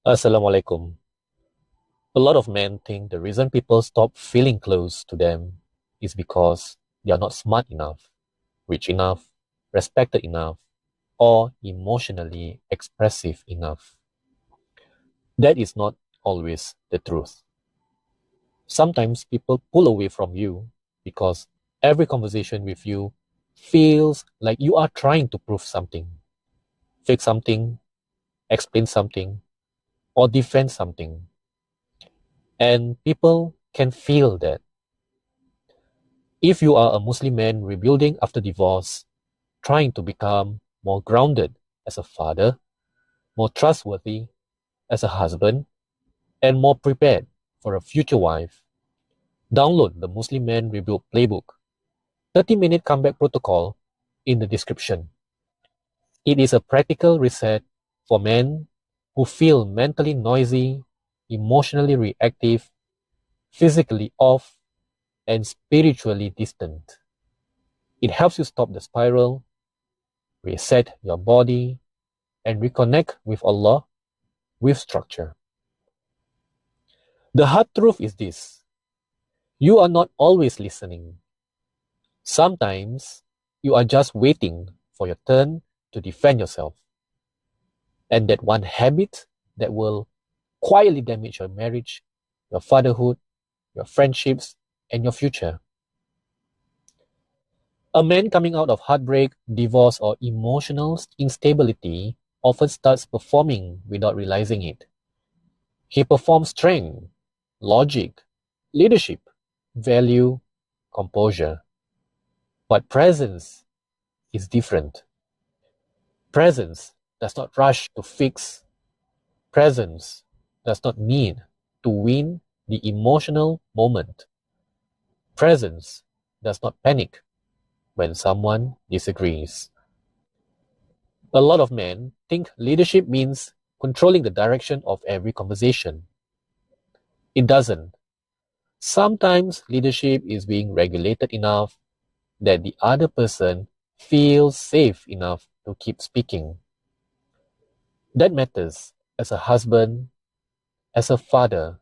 Assalamualaikum. A lot of men think the reason people stop feeling close to them is because they are not smart enough, rich enough, respected enough, or emotionally expressive enough. That is not always the truth. Sometimes people pull away from you because every conversation with you feels like you are trying to prove something, fix something, explain something, or defend something. And people can feel that. If you are a Muslim man rebuilding after divorce, trying to become more grounded as a father, more trustworthy as a husband, and more prepared for a future wife, download the Muslim Man Rebuild Playbook, 30-minute comeback protocol in the description. It is a practical reset for men who feel mentally noisy, emotionally reactive, physically off, and spiritually distant. It helps you stop the spiral, reset your body, and reconnect with Allah with structure. The hard truth is this: you are not always listening. Sometimes you are just waiting for your turn to defend yourself. And that one habit that will quietly damage your marriage, your fatherhood, your friendships, and your future. A man coming out of heartbreak, divorce, or emotional instability often starts performing without realizing it. He performs strength, logic, leadership, value, composure. But presence is different. Presence does not rush to fix. Presence does not need to win the emotional moment. Presence does not panic when someone disagrees. A lot of men think leadership means controlling the direction of every conversation. It doesn't. Sometimes leadership is being regulated enough that the other person feels safe enough to keep speaking. That matters as a husband, as a father,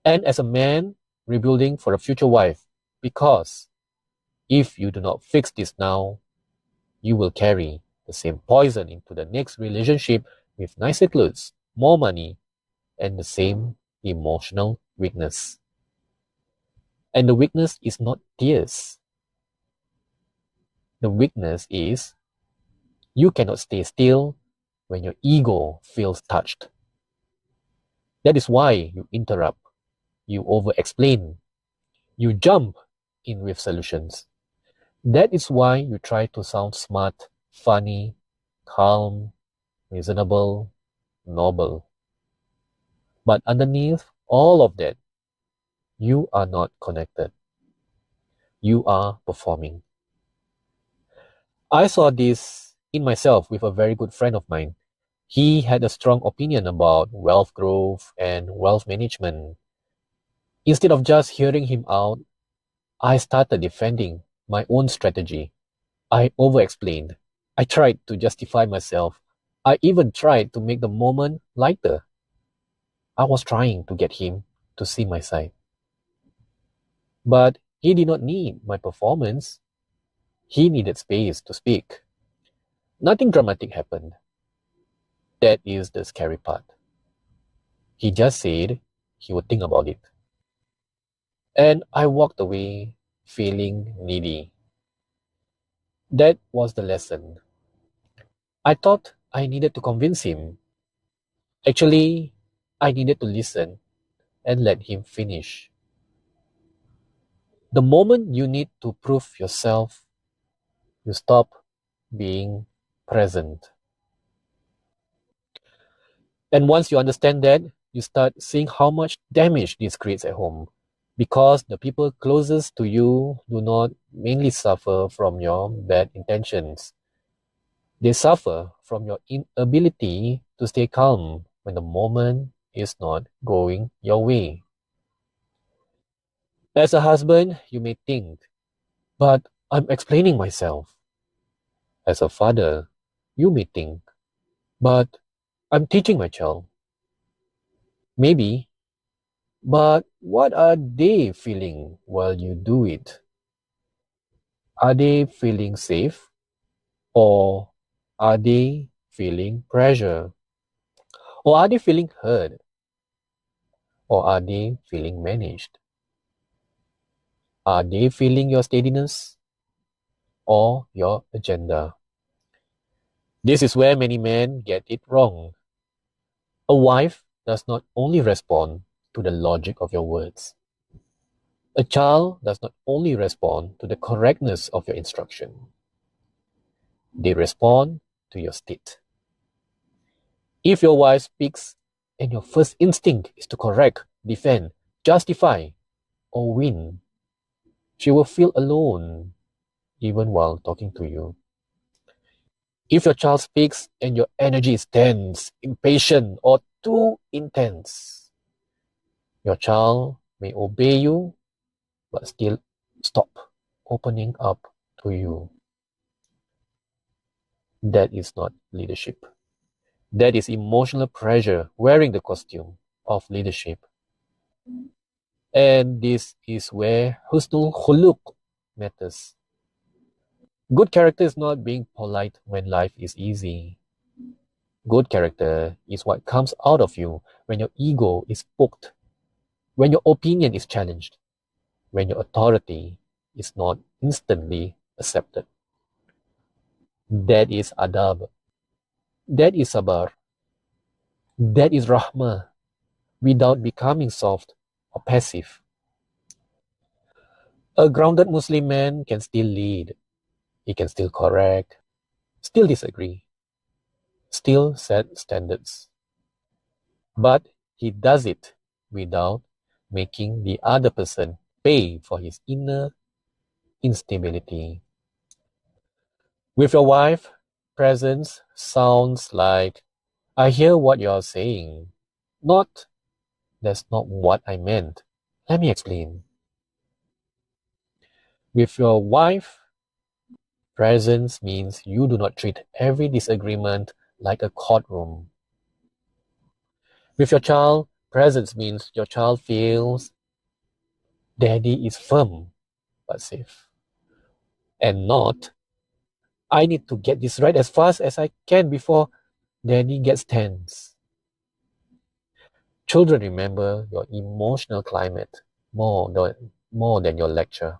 and as a man rebuilding for a future wife, because if you do not fix this now, you will carry the same poison into the next relationship with nicer clothes, more money, and the same emotional weakness. And the weakness is not tears. The weakness is you cannot stay still when your ego feels touched. That is why you interrupt, you over explain, you jump in with solutions. That is why you try to sound smart, funny, calm, reasonable, noble. But underneath all of that, you are not connected. You are performing. I saw this in myself with a very good friend of mine. He had a strong opinion about wealth growth and wealth management. Instead of just hearing him out, I started defending my own strategy. I over-explained. I tried to justify myself. I even tried to make the moment lighter. I was trying to get him to see my side. But he did not need my performance. He needed space to speak. Nothing dramatic happened. That is the scary part. He just said he would think about it. And I walked away feeling needy. That was the lesson. I thought I needed to convince him. Actually, I needed to listen and let him finish. The moment you need to prove yourself, you stop being present. And once you understand that, you start seeing how much damage this creates at home. Because the people closest to you do not mainly suffer from your bad intentions. They suffer from your inability to stay calm when the moment is not going your way. As a husband, you may think, but I'm explaining myself. As a father, you may think, but I'm teaching my child. Maybe, but what are they feeling while you do it? Are they feeling safe, or are they feeling pressure? Or are they feeling heard? Or are they feeling managed? Are they feeling your steadiness or your agenda? This is where many men get it wrong. A wife does not only respond to the logic of your words. A child does not only respond to the correctness of your instruction. They respond to your state. If your wife speaks and your first instinct is to correct, defend, justify, or win, she will feel alone even while talking to you. If your child speaks and your energy is tense, impatient, or too intense, your child may obey you but still stop opening up to you. That is not leadership. That is emotional pressure wearing the costume of leadership. And this is where husnul khuluq matters. Good character is not being polite when life is easy. Good character is what comes out of you when your ego is poked, when your opinion is challenged, when your authority is not instantly accepted. That is adab. That is sabar. That is rahmah without becoming soft or passive. A grounded Muslim man can still lead. He can still correct, still disagree, still set standards. But he does it without making the other person pay for his inner instability. With your wife, presence sounds like, I hear what you're saying. Not, that's not what I meant. Let me explain. With your wife, presence means you do not treat every disagreement like a courtroom. With your child, presence means your child feels daddy is firm but safe. And not, I need to get this right as fast as I can before daddy gets tense. Children remember your emotional climate more than your lecture.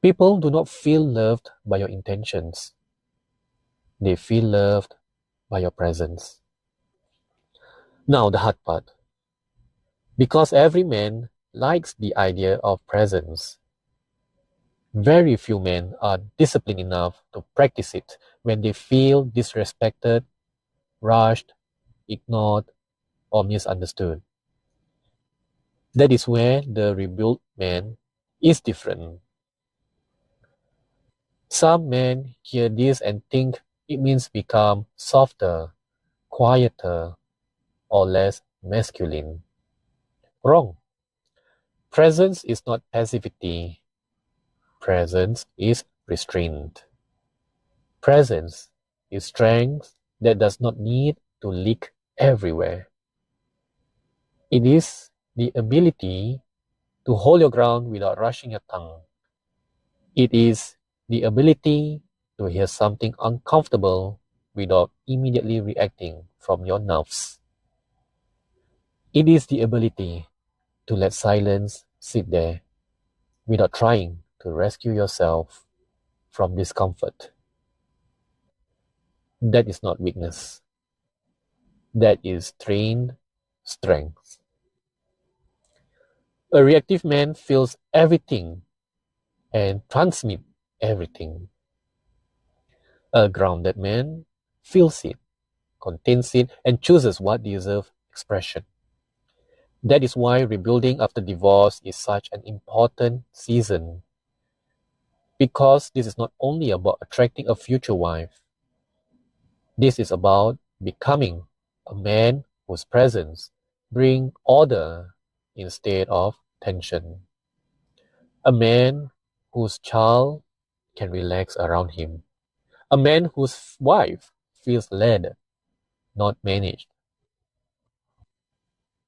People do not feel loved by your intentions. They feel loved by your presence. Now the hard part. Because every man likes the idea of presence, very few men are disciplined enough to practice it when they feel disrespected, rushed, ignored, or misunderstood. That is where the rebuilt man is different. Some men hear this and think it means become softer, quieter, or less masculine. Wrong. Presence is not passivity. Presence is restraint. Presence is strength that does not need to leak everywhere. It is the ability to hold your ground without rushing your tongue. It is the ability to hear something uncomfortable without immediately reacting from your nerves. It is the ability to let silence sit there without trying to rescue yourself from discomfort. That is not weakness. That is trained strength. A reactive man feels everything and transmits everything. A grounded man feels it, contains it, and chooses what deserves expression. That is why rebuilding after divorce is such an important season. Because this is not only about attracting a future wife. This is about becoming a man whose presence brings order instead of tension. A man whose child can relax around him. A man whose wife feels led, not managed.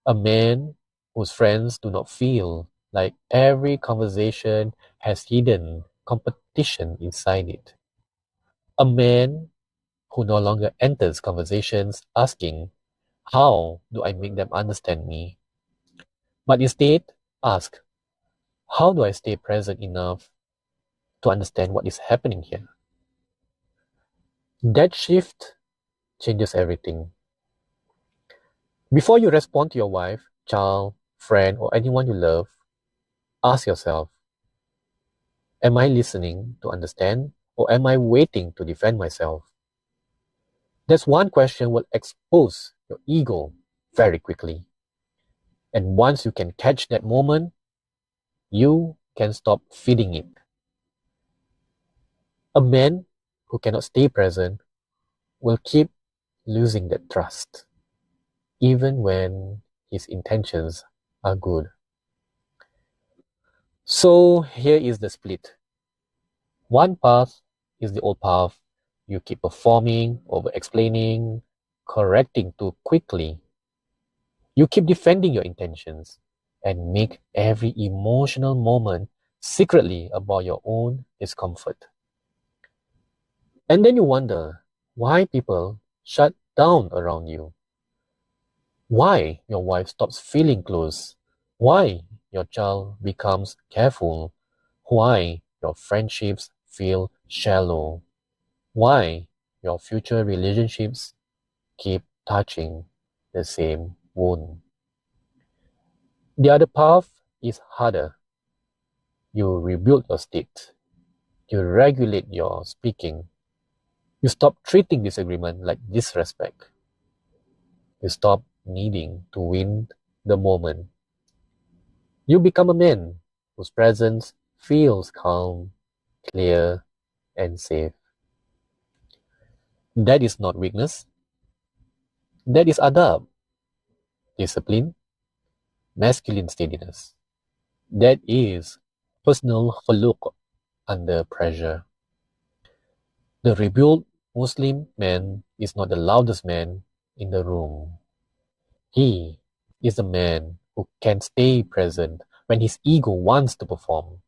A man whose friends do not feel like every conversation has hidden competition inside it. A man who no longer enters conversations asking, how do I make them understand me? But instead ask, how do I stay present enough to understand what is happening here? That shift changes everything. Before you respond to your wife, child, friend, or anyone you love, ask yourself, am I listening to understand, or am I waiting to defend myself? That's one question will expose your ego very quickly. And once you can catch that moment, you can stop feeding it. A man who cannot stay present will keep losing that trust, even when his intentions are good. So here is the split. One path is the old path. You keep performing, over explaining, correcting too quickly. You keep defending your intentions and make every emotional moment secretly about your own discomfort. And then you wonder why people shut down around you. Why your wife stops feeling close. Why your child becomes careful. Why your friendships feel shallow. Why your future relationships keep touching the same wound. The other path is harder. You rebuild your state. You regulate your speaking. You stop treating disagreement like disrespect. You stop needing to win the moment. You become a man whose presence feels calm, clear, and safe. That is not weakness. That is adab, discipline, masculine steadiness. That is personal khuluq under pressure. The rebuilt Muslim man is not the loudest man in the room. He is the man who can stay present when his ego wants to perform.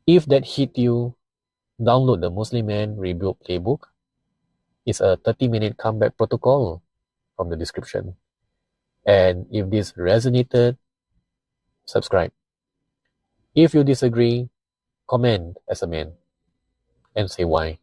If that hit you, download the Muslim Man Rebuild Playbook. It's a 30-minute comeback protocol from the description. And if this resonated, subscribe. If you disagree, comment as a man and say why.